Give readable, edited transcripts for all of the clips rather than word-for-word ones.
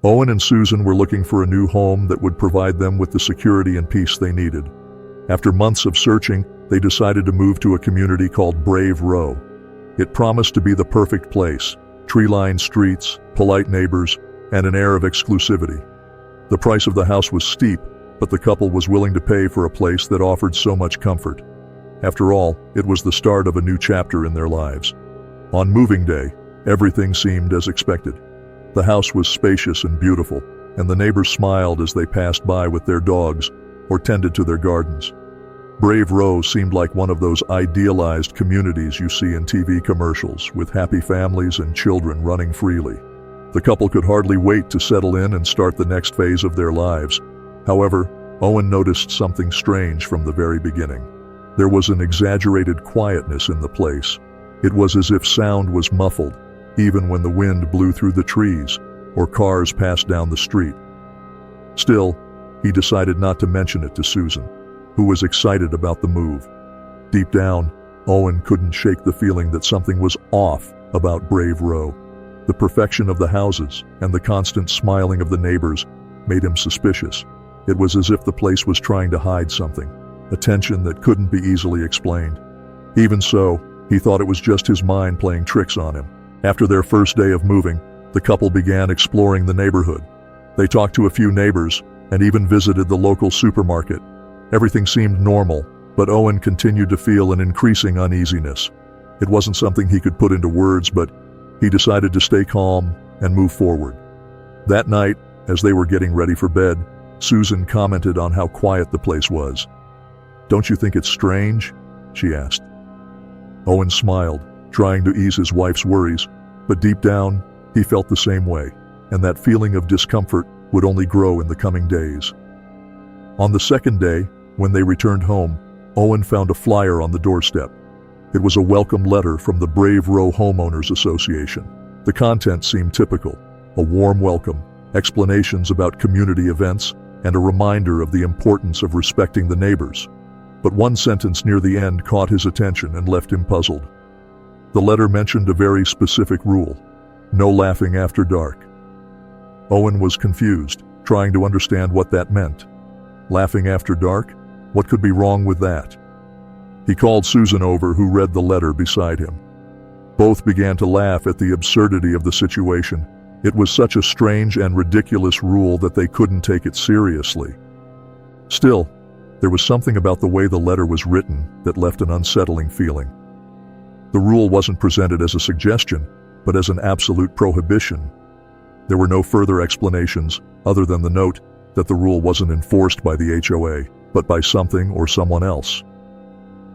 Owen and Susan were looking for a new home that would provide them with the security and peace they needed. After months of searching, they decided to move to a community called Brave Row. It promised to be the perfect place: tree-lined streets, polite neighbors, and an air of exclusivity. The price of the house was steep, but the couple was willing to pay for a place that offered so much comfort. After all, it was the start of a new chapter in their lives. On moving day, everything seemed as expected. The house was spacious and beautiful, and the neighbors smiled as they passed by with their dogs or tended to their gardens. Brave Row seemed like one of those idealized communities you see in TV commercials, with happy families and children running freely. The couple could hardly wait to settle in and start the next phase of their lives. However, Owen noticed something strange from the very beginning. There was an exaggerated quietness in the place. It was as if sound was muffled, even when the wind blew through the trees or cars passed down the street. Still, he decided not to mention it to Susan, who was excited about the move. Deep down, Owen couldn't shake the feeling that something was off about Brave Row. The perfection of the houses and the constant smiling of the neighbors made him suspicious. It was as if the place was trying to hide something, a tension that couldn't be easily explained. Even so, he thought it was just his mind playing tricks on him. After their first day of moving, the couple began exploring the neighborhood. They talked to a few neighbors and even visited the local supermarket. Everything seemed normal, but Owen continued to feel an increasing uneasiness. It wasn't something he could put into words, but he decided to stay calm and move forward. That night, as they were getting ready for bed, Susan commented on how quiet the place was. "Don't you think it's strange?" she asked. Owen smiled, trying to ease his wife's worries, but deep down, he felt the same way, and that feeling of discomfort would only grow in the coming days. On the second day, when they returned home, Owen found a flyer on the doorstep. It was a welcome letter from the Brave Row Homeowners Association. The content seemed typical: a warm welcome, explanations about community events, and a reminder of the importance of respecting the neighbors. But one sentence near the end caught his attention and left him puzzled. The letter mentioned a very specific rule: no laughing after dark. Owen was confused, trying to understand what that meant. Laughing after dark? What could be wrong with that? He called Susan over, who read the letter beside him. Both began to laugh at the absurdity of the situation. It was such a strange and ridiculous rule that they couldn't take it seriously. Still, there was something about the way the letter was written that left an unsettling feeling. The rule wasn't presented as a suggestion, but as an absolute prohibition. There were no further explanations other than the note that the rule wasn't enforced by the HOA, but by something or someone else.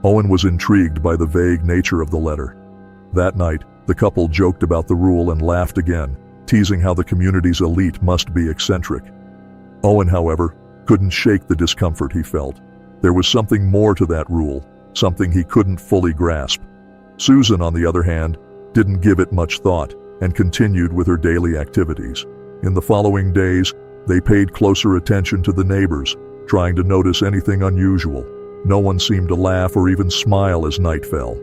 Owen was intrigued by the vague nature of the letter. That night, the couple joked about the rule and laughed again, teasing how the community's elite must be eccentric. Owen, however, couldn't shake the discomfort he felt. There was something more to that rule, something he couldn't fully grasp. Susan, on the other hand, didn't give it much thought and continued with her daily activities. In the following days, they paid closer attention to the neighbors, trying to notice anything unusual. No one seemed to laugh or even smile as night fell.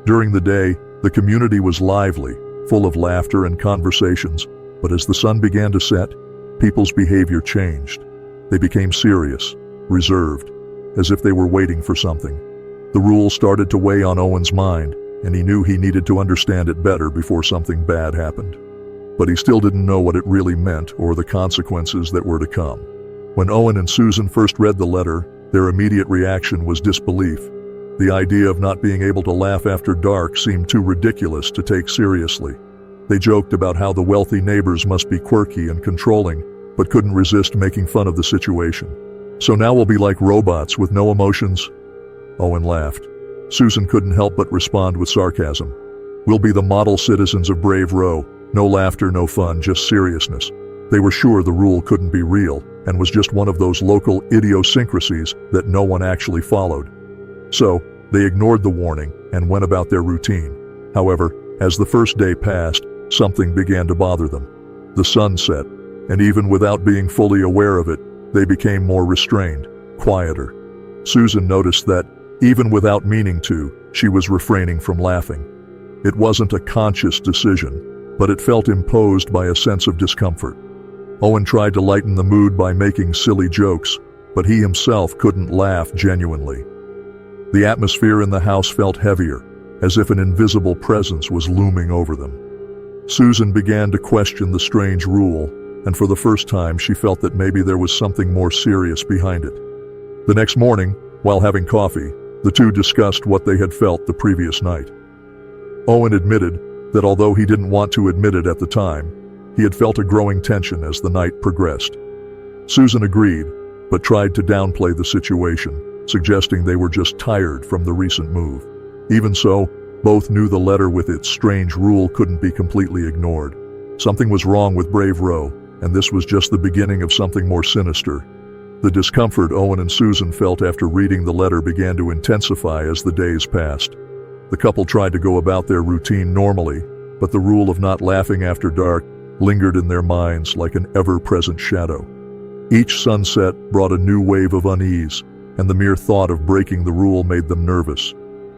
During the day, the community was lively, full of laughter and conversations, but as the sun began to set, people's behavior changed. They became serious, reserved, as if they were waiting for something. The rule started to weigh on Owen's mind, and he knew he needed to understand it better before something bad happened. But he still didn't know what it really meant or the consequences that were to come. When Owen and Susan first read the letter, their immediate reaction was disbelief. The idea of not being able to laugh after dark seemed too ridiculous to take seriously. They joked about how the wealthy neighbors must be quirky and controlling, but couldn't resist making fun of the situation. "So now we'll be like robots with no emotions?" Owen laughed. Susan couldn't help but respond with sarcasm. "We'll be the model citizens of Brave Row. No laughter, no fun, just seriousness." They were sure the rule couldn't be real and was just one of those local idiosyncrasies that no one actually followed. So, they ignored the warning and went about their routine. However, as the first day passed, something began to bother them. The sun set, and even without being fully aware of it, they became more restrained, quieter. Susan noticed that, even without meaning to, she was refraining from laughing. It wasn't a conscious decision, but it felt imposed by a sense of discomfort. Owen tried to lighten the mood by making silly jokes, but he himself couldn't laugh genuinely. The atmosphere in the house felt heavier, as if an invisible presence was looming over them. Susan began to question the strange rule, and for the first time she felt that maybe there was something more serious behind it. The next morning, while having coffee, the two discussed what they had felt the previous night. Owen admitted that although he didn't want to admit it at the time, he had felt a growing tension as the night progressed. Susan agreed, but tried to downplay the situation, suggesting they were just tired from the recent move. Even so, both knew the letter with its strange rule couldn't be completely ignored. Something was wrong with Brave Row, and this was just the beginning of something more sinister. The discomfort Owen and Susan felt after reading the letter began to intensify as the days passed. The couple tried to go about their routine normally, but the rule of not laughing after dark lingered in their minds like an ever-present shadow. Each sunset brought a new wave of unease, and the mere thought of breaking the rule made them nervous.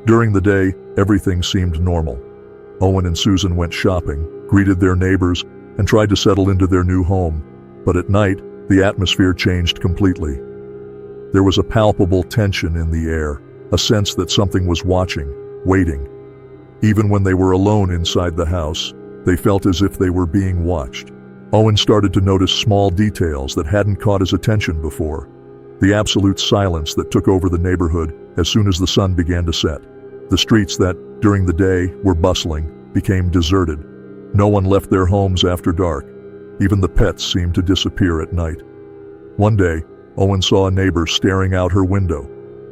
During the day, everything seemed normal. Owen and Susan went shopping, greeted their neighbors, and tried to settle into their new home. But at night, the atmosphere changed completely. There was a palpable tension in the air, a sense that something was watching, waiting. Even when they were alone inside the house, they felt as if they were being watched. Owen started to notice small details that hadn't caught his attention before. The absolute silence that took over the neighborhood as soon as the sun began to set. The streets that, during the day, were bustling, became deserted. No one left their homes after dark. Even the pets seemed to disappear at night. One day, Owen saw a neighbor staring out her window,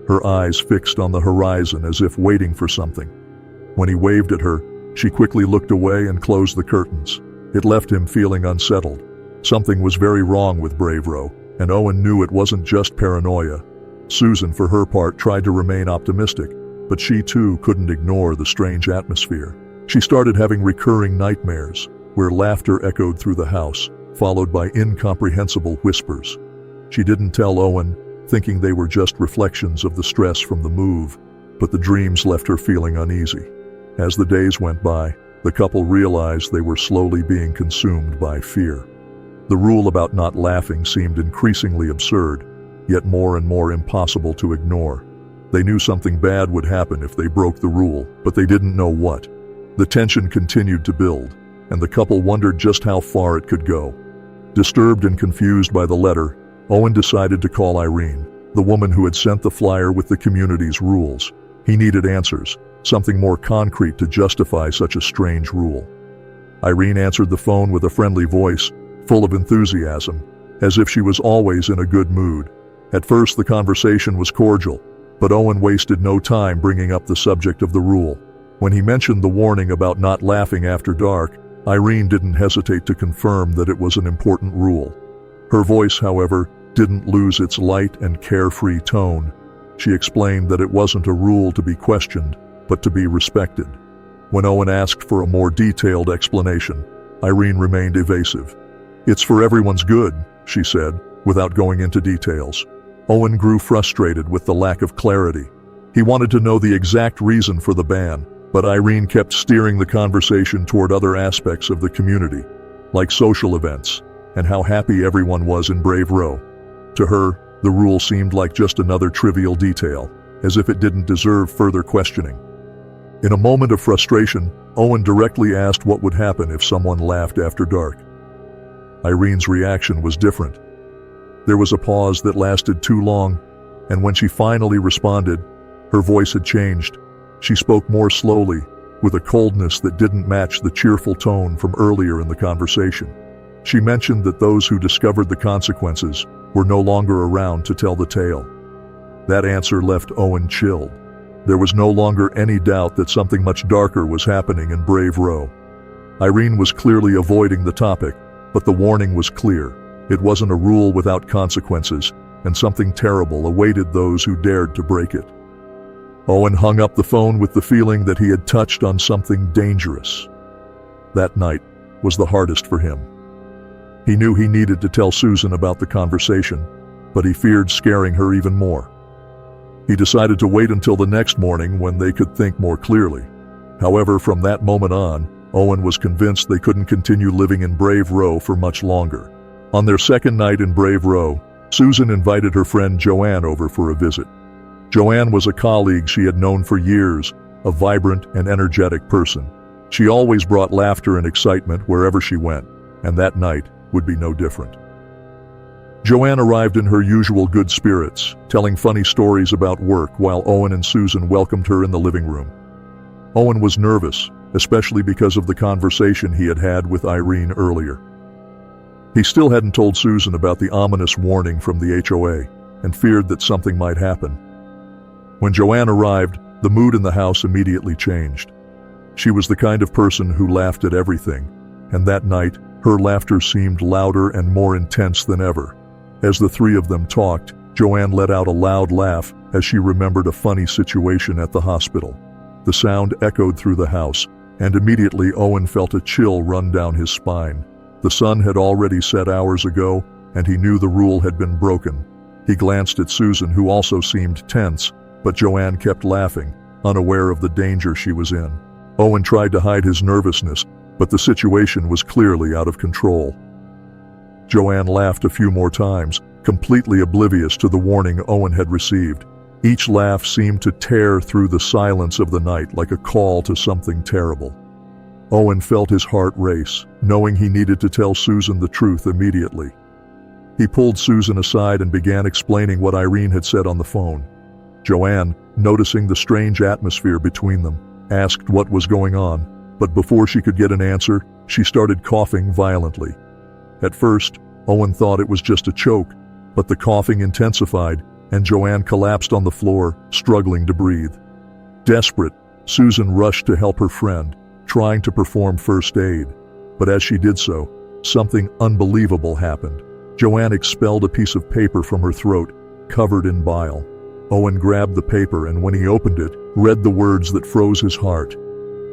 her eyes fixed on the horizon as if waiting for something. When he waved at her, she quickly looked away and closed the curtains. It left him feeling unsettled. Something was very wrong with Brave Row, and Owen knew it wasn't just paranoia. Susan, for her part, tried to remain optimistic, but she too couldn't ignore the strange atmosphere. She started having recurring nightmares, where laughter echoed through the house, followed by incomprehensible whispers. She didn't tell Owen, thinking they were just reflections of the stress from the move, but the dreams left her feeling uneasy. As the days went by, the couple realized they were slowly being consumed by fear. The rule about not laughing seemed increasingly absurd, yet more and more impossible to ignore. They knew something bad would happen if they broke the rule, but they didn't know what. The tension continued to build, and the couple wondered just how far it could go. Disturbed and confused by the letter, Owen decided to call Irene, the woman who had sent the flyer with the community's rules. He needed answers, something more concrete to justify such a strange rule. Irene answered the phone with a friendly voice, full of enthusiasm, as if she was always in a good mood. At first the conversation was cordial, but Owen wasted no time bringing up the subject of the rule. When he mentioned the warning about not laughing after dark, Irene didn't hesitate to confirm that it was an important rule. Her voice, however, didn't lose its light and carefree tone. She explained that it wasn't a rule to be questioned, but to be respected. When Owen asked for a more detailed explanation, Irene remained evasive. "It's for everyone's good," she said, without going into details. Owen grew frustrated with the lack of clarity. He wanted to know the exact reason for the ban, but Irene kept steering the conversation toward other aspects of the community, like social events, and how happy everyone was in Brave Row. To her, the rule seemed like just another trivial detail, as if it didn't deserve further questioning. In a moment of frustration, Owen directly asked what would happen if someone laughed after dark. Irene's reaction was different. There was a pause that lasted too long, and when she finally responded, her voice had changed. She spoke more slowly, with a coldness that didn't match the cheerful tone from earlier in the conversation. She mentioned that those who discovered the consequences were no longer around to tell the tale. That answer left Owen chilled. There was no longer any doubt that something much darker was happening in Brave Row. Irene was clearly avoiding the topic, but the warning was clear. It wasn't a rule without consequences, and something terrible awaited those who dared to break it. Owen hung up the phone with the feeling that he had touched on something dangerous. That night was the hardest for him. He knew he needed to tell Susan about the conversation, but he feared scaring her even more. He decided to wait until the next morning when they could think more clearly. However, from that moment on, Owen was convinced they couldn't continue living in Brave Row for much longer. On their second night in Brave Row, Susan invited her friend Joanne over for a visit. Joanne was a colleague she had known for years, a vibrant and energetic person. She always brought laughter and excitement wherever she went, and that night would be no different. Joanne arrived in her usual good spirits, telling funny stories about work while Owen and Susan welcomed her in the living room. Owen was nervous, especially because of the conversation he had had with Irene earlier. He still hadn't told Susan about the ominous warning from the HOA and feared that something might happen. When Joanne arrived, the mood in the house immediately changed. She was the kind of person who laughed at everything, and that night, her laughter seemed louder and more intense than ever. As the three of them talked, Joanne let out a loud laugh as she remembered a funny situation at the hospital. The sound echoed through the house, and immediately Owen felt a chill run down his spine. The sun had already set hours ago, and he knew the rule had been broken. He glanced at Susan, who also seemed tense, but Joanne kept laughing, unaware of the danger she was in. Owen tried to hide his nervousness, but the situation was clearly out of control. Joanne laughed a few more times, completely oblivious to the warning Owen had received. Each laugh seemed to tear through the silence of the night like a call to something terrible. Owen felt his heart race, knowing he needed to tell Susan the truth immediately. He pulled Susan aside and began explaining what Irene had said on the phone. Joanne, noticing the strange atmosphere between them, asked what was going on, but before she could get an answer, she started coughing violently. At first, Owen thought it was just a choke, but the coughing intensified, and Joanne collapsed on the floor, struggling to breathe. Desperate, Susan rushed to help her friend, trying to perform first aid. But as she did so, something unbelievable happened. Joanne expelled a piece of paper from her throat, covered in bile. Owen grabbed the paper and when he opened it, read the words that froze his heart.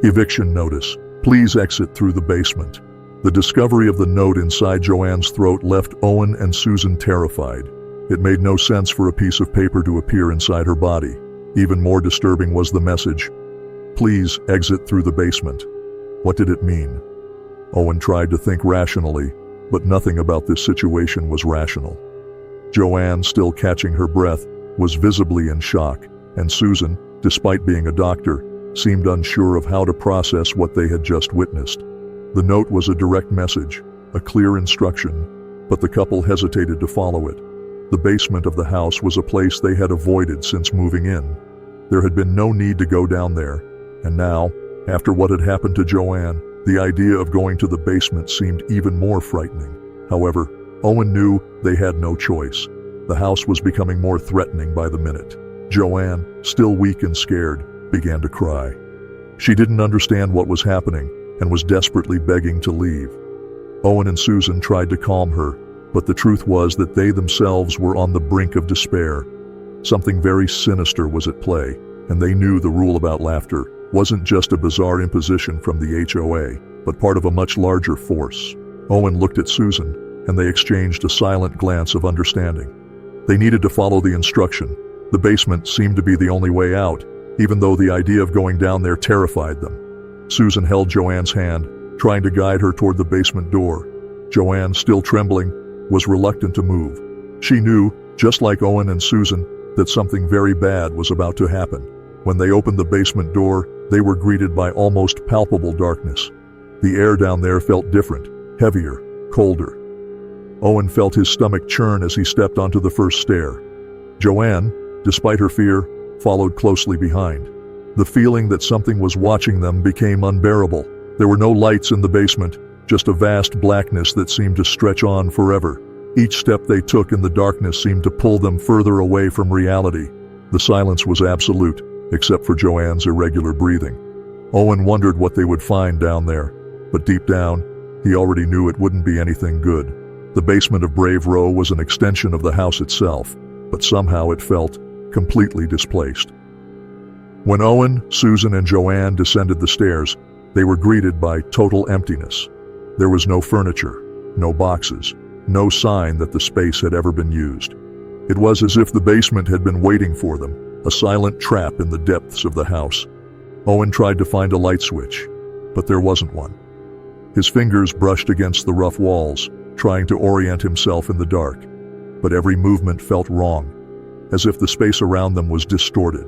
Eviction notice. Please exit through the basement. The discovery of the note inside Joanne's throat left Owen and Susan terrified. It made no sense for a piece of paper to appear inside her body. Even more disturbing was the message. Please exit through the basement. What did it mean? Owen tried to think rationally, but nothing about this situation was rational. Joanne, still catching her breath, was visibly in shock, and Susan, despite being a doctor, seemed unsure of how to process what they had just witnessed. The note was a direct message, a clear instruction, but the couple hesitated to follow it. The basement of the house was a place they had avoided since moving in. There had been no need to go down there, and now, after what had happened to Joanne, the idea of going to the basement seemed even more frightening. However, Owen knew they had no choice. The house was becoming more threatening by the minute. Joanne, still weak and scared, began to cry. She didn't understand what was happening and was desperately begging to leave. Owen and Susan tried to calm her, but the truth was that they themselves were on the brink of despair. Something very sinister was at play, and they knew the rule about laughter wasn't just a bizarre imposition from the HOA, but part of a much larger force. Owen looked at Susan, and they exchanged a silent glance of understanding. They needed to follow the instruction. The basement seemed to be the only way out, even though the idea of going down there terrified them. Susan held Joanne's hand, trying to guide her toward the basement door. Joanne, still trembling, was reluctant to move. She knew, just like Owen and Susan, that something very bad was about to happen. When they opened the basement door, they were greeted by almost palpable darkness. The air down there felt different, heavier, colder. Owen felt his stomach churn as he stepped onto the first stair. Joanne, despite her fear, followed closely behind. The feeling that something was watching them became unbearable. There were no lights in the basement, just a vast blackness that seemed to stretch on forever. Each step they took in the darkness seemed to pull them further away from reality. The silence was absolute, except for Joanne's irregular breathing. Owen wondered what they would find down there, but deep down, he already knew it wouldn't be anything good. The basement of Brave Row was an extension of the house itself, but somehow it felt completely displaced. When Owen, Susan, and Joanne descended the stairs, they were greeted by total emptiness. There was no furniture, no boxes, no sign that the space had ever been used. It was as if the basement had been waiting for them, a silent trap in the depths of the house. Owen tried to find a light switch, but there wasn't one. His fingers brushed against the rough walls, trying to orient himself in the dark. But every movement felt wrong, as if the space around them was distorted.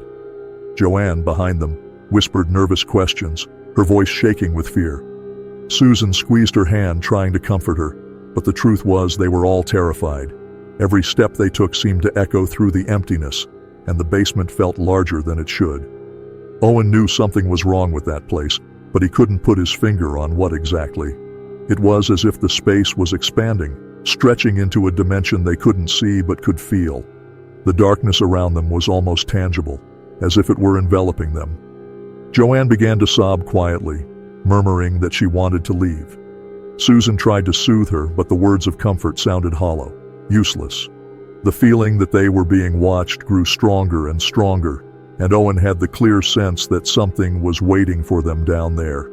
Joanne, behind them, whispered nervous questions, her voice shaking with fear. Susan squeezed her hand, trying to comfort her, but the truth was they were all terrified. Every step they took seemed to echo through the emptiness, and the basement felt larger than it should. Owen knew something was wrong with that place, but he couldn't put his finger on what exactly. It was as if the space was expanding, stretching into a dimension they couldn't see but could feel. The darkness around them was almost tangible, as if it were enveloping them. Joanne began to sob quietly, murmuring that she wanted to leave. Susan tried to soothe her, but the words of comfort sounded hollow, useless. The feeling that they were being watched grew stronger and stronger, and Owen had the clear sense that something was waiting for them down there.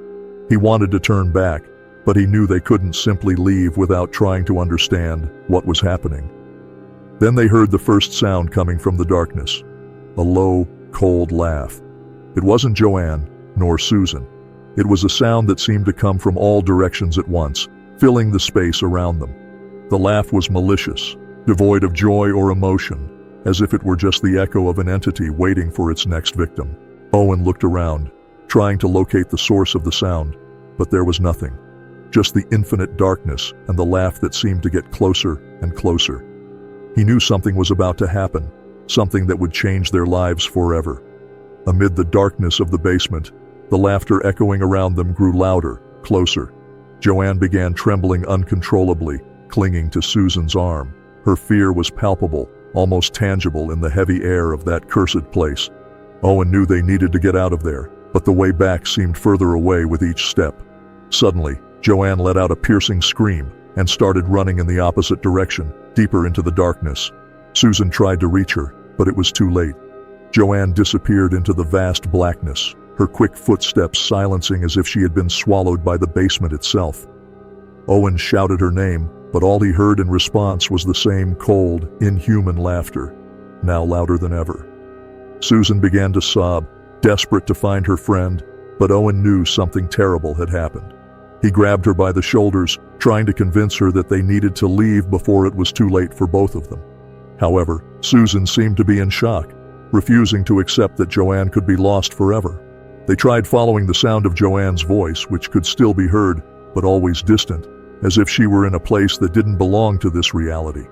He wanted to turn back, but he knew they couldn't simply leave without trying to understand what was happening. Then they heard the first sound coming from the darkness, a low, cold laugh. It wasn't Joanne, nor Susan. It was a sound that seemed to come from all directions at once, filling the space around them. The laugh was malicious, devoid of joy or emotion, as if it were just the echo of an entity waiting for its next victim. Owen looked around, trying to locate the source of the sound, but there was nothing. Just the infinite darkness and the laugh that seemed to get closer and closer. He knew something was about to happen, something that would change their lives forever. Amid the darkness of the basement, the laughter echoing around them grew louder, closer. Joanne began trembling uncontrollably, clinging to Susan's arm. Her fear was palpable, almost tangible in the heavy air of that cursed place. Owen knew they needed to get out of there, but the way back seemed further away with each step. Suddenly, Joanne let out a piercing scream and started running in the opposite direction, deeper into the darkness. Susan tried to reach her, but it was too late. Joanne disappeared into the vast blackness, her quick footsteps silencing as if she had been swallowed by the basement itself. Owen shouted her name, but all he heard in response was the same cold, inhuman laughter, now louder than ever. Susan began to sob, desperate to find her friend, but Owen knew something terrible had happened. He grabbed her by the shoulders, trying to convince her that they needed to leave before it was too late for both of them. However, Susan seemed to be in shock, refusing to accept that Joanne could be lost forever. They tried following the sound of Joanne's voice, which could still be heard, but always distant, as if she were in a place that didn't belong to this reality.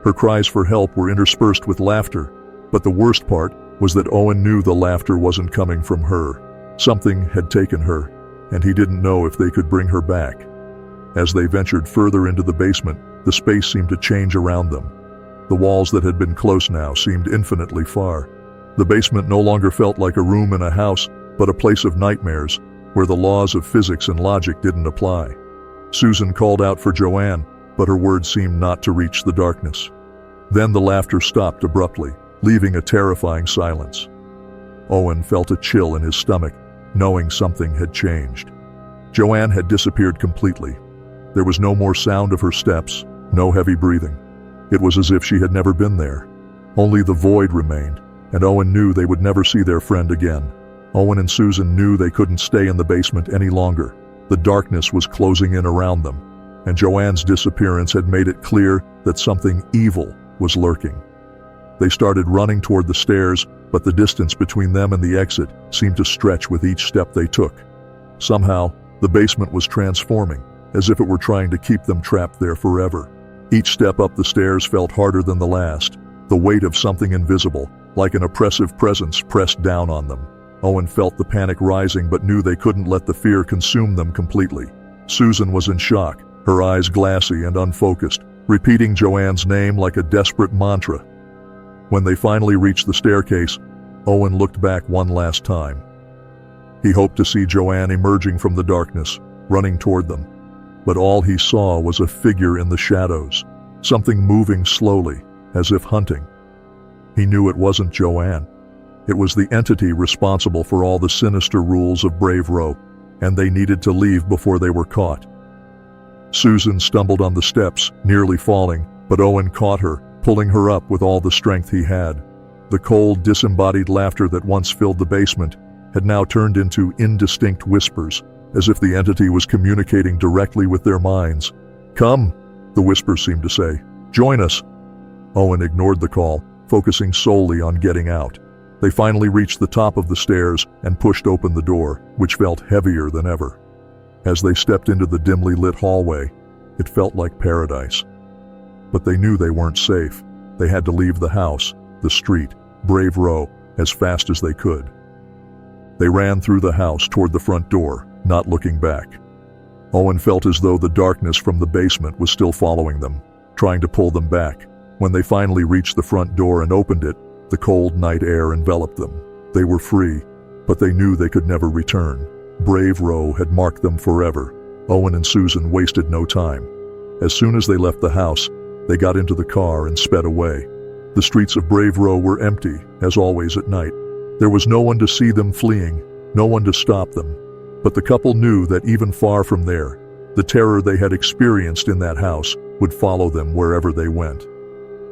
Her cries for help were interspersed with laughter, but the worst part was that Owen knew the laughter wasn't coming from her. Something had taken her, and he didn't know if they could bring her back. As they ventured further into the basement, the space seemed to change around them. The walls that had been close now seemed infinitely far. The basement no longer felt like a room in a house, but a place of nightmares, where the laws of physics and logic didn't apply. Susan called out for Joanne, but her words seemed not to reach the darkness. Then the laughter stopped abruptly, leaving a terrifying silence. Owen felt a chill in his stomach, knowing something had changed. Joanne had disappeared completely. There was no more sound of her steps, no heavy breathing. It was as if she had never been there. Only the void remained, and Owen knew they would never see their friend again. Owen and Susan knew they couldn't stay in the basement any longer. The darkness was closing in around them, and Joanne's disappearance had made it clear that something evil was lurking. They started running toward the stairs, but the distance between them and the exit seemed to stretch with each step they took. Somehow, the basement was transforming, as if it were trying to keep them trapped there forever. Each step up the stairs felt harder than the last, the weight of something invisible, like an oppressive presence, pressed down on them. Owen felt the panic rising but knew they couldn't let the fear consume them completely. Susan was in shock, her eyes glassy and unfocused, repeating Joanne's name like a desperate mantra. When they finally reached the staircase, Owen looked back one last time. He hoped to see Joanne emerging from the darkness, running toward them. But all he saw was a figure in the shadows, something moving slowly, as if hunting. He knew it wasn't Joanne. It was the entity responsible for all the sinister rules of Brave Row, and they needed to leave before they were caught. Susan stumbled on the steps, nearly falling, but Owen caught her, pulling her up with all the strength he had. The cold, disembodied laughter that once filled the basement had now turned into indistinct whispers, as if the entity was communicating directly with their minds. "Come," the whisper seemed to say. "Join us." Owen ignored the call, focusing solely on getting out. They finally reached the top of the stairs and pushed open the door, which felt heavier than ever. As they stepped into the dimly lit hallway, it felt like paradise. But they knew they weren't safe. They had to leave the house, the street, Brave Row, as fast as they could. They ran through the house toward the front door, not looking back. Owen felt as though the darkness from the basement was still following them, trying to pull them back. When they finally reached the front door and opened it, the cold night air enveloped them. They were free, but they knew they could never return. Brave Row had marked them forever. Owen and Susan wasted no time. As soon as they left the house, they got into the car and sped away. The streets of Brave Row were empty, as always at night. There was no one to see them fleeing, no one to stop them. But the couple knew that even far from there, the terror they had experienced in that house would follow them wherever they went.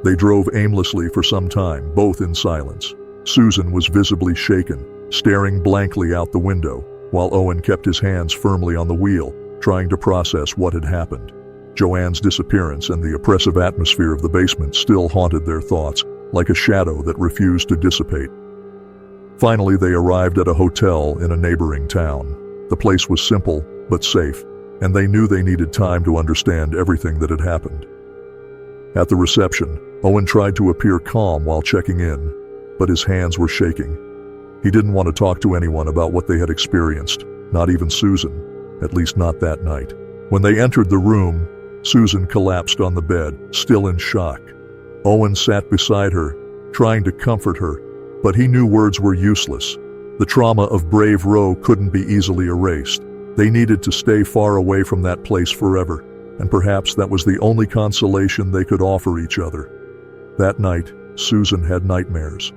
They drove aimlessly for some time, both in silence. Susan was visibly shaken, staring blankly out the window, while Owen kept his hands firmly on the wheel, trying to process what had happened. Joanne's disappearance and the oppressive atmosphere of the basement still haunted their thoughts, like a shadow that refused to dissipate. Finally, they arrived at a hotel in a neighboring town. The place was simple, but safe, and they knew they needed time to understand everything that had happened. At the reception, Owen tried to appear calm while checking in, but his hands were shaking. He didn't want to talk to anyone about what they had experienced, not even Susan, at least not that night. When they entered the room, Susan collapsed on the bed, still in shock. Owen sat beside her, trying to comfort her, but he knew words were useless. The trauma of Brave Row couldn't be easily erased. They needed to stay far away from that place forever, and perhaps that was the only consolation they could offer each other. That night, Susan had nightmares.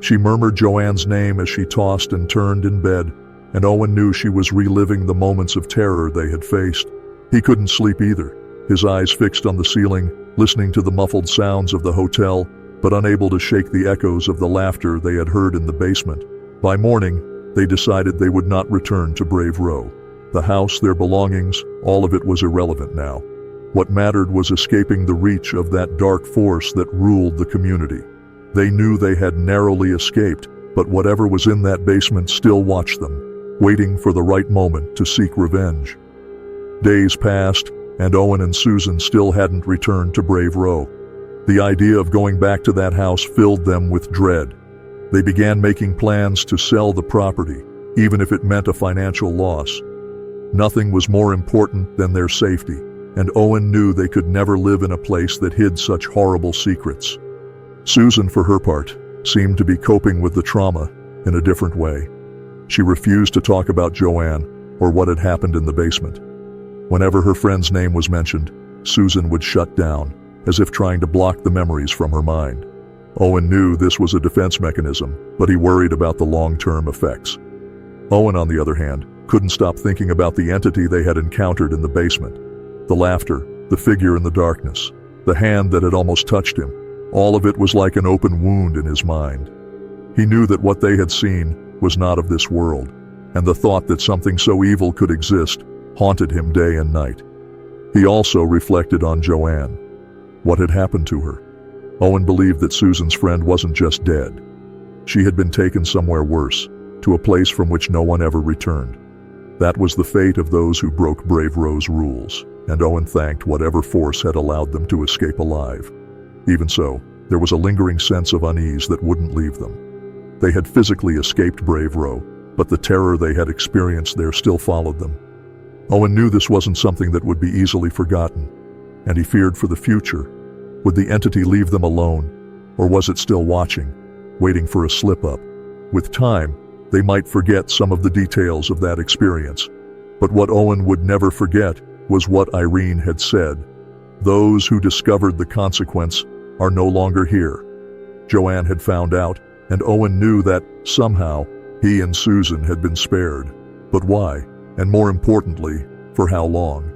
She murmured Joanne's name as she tossed and turned in bed, and Owen knew she was reliving the moments of terror they had faced. He couldn't sleep either, his eyes fixed on the ceiling, listening to the muffled sounds of the hotel, but unable to shake the echoes of the laughter they had heard in the basement. By morning, they decided they would not return to Brave Row. The house, their belongings, all of it was irrelevant now. What mattered was escaping the reach of that dark force that ruled the community. They knew they had narrowly escaped, but whatever was in that basement still watched them, waiting for the right moment to seek revenge. Days passed, and Owen and Susan still hadn't returned to Brave Row. The idea of going back to that house filled them with dread. They began making plans to sell the property, even if it meant a financial loss. Nothing was more important than their safety, and Owen knew they could never live in a place that hid such horrible secrets. Susan, for her part, seemed to be coping with the trauma in a different way. She refused to talk about Joanne or what had happened in the basement. Whenever her friend's name was mentioned, Susan would shut down, as if trying to block the memories from her mind. Owen knew this was a defense mechanism, but he worried about the long-term effects. Owen, on the other hand, couldn't stop thinking about the entity they had encountered in the basement. The laughter, the figure in the darkness, the hand that had almost touched him, all of it was like an open wound in his mind. He knew that what they had seen was not of this world, and the thought that something so evil could exist haunted him day and night. He also reflected on Joanne. What had happened to her? Owen believed that Susan's friend wasn't just dead. She had been taken somewhere worse, to a place from which no one ever returned. That was the fate of those who broke Brave Row's rules, and Owen thanked whatever force had allowed them to escape alive. Even so, there was a lingering sense of unease that wouldn't leave them. They had physically escaped Brave Row, but the terror they had experienced there still followed them. Owen knew this wasn't something that would be easily forgotten, and he feared for the future. Would the entity leave them alone, or was it still watching, waiting for a slip-up? With time, they might forget some of the details of that experience. But what Owen would never forget was what Irene had said. Those who discovered the consequence are no longer here. Joanne had found out, and Owen knew that, somehow, he and Susan had been spared. But why? And more importantly, for how long?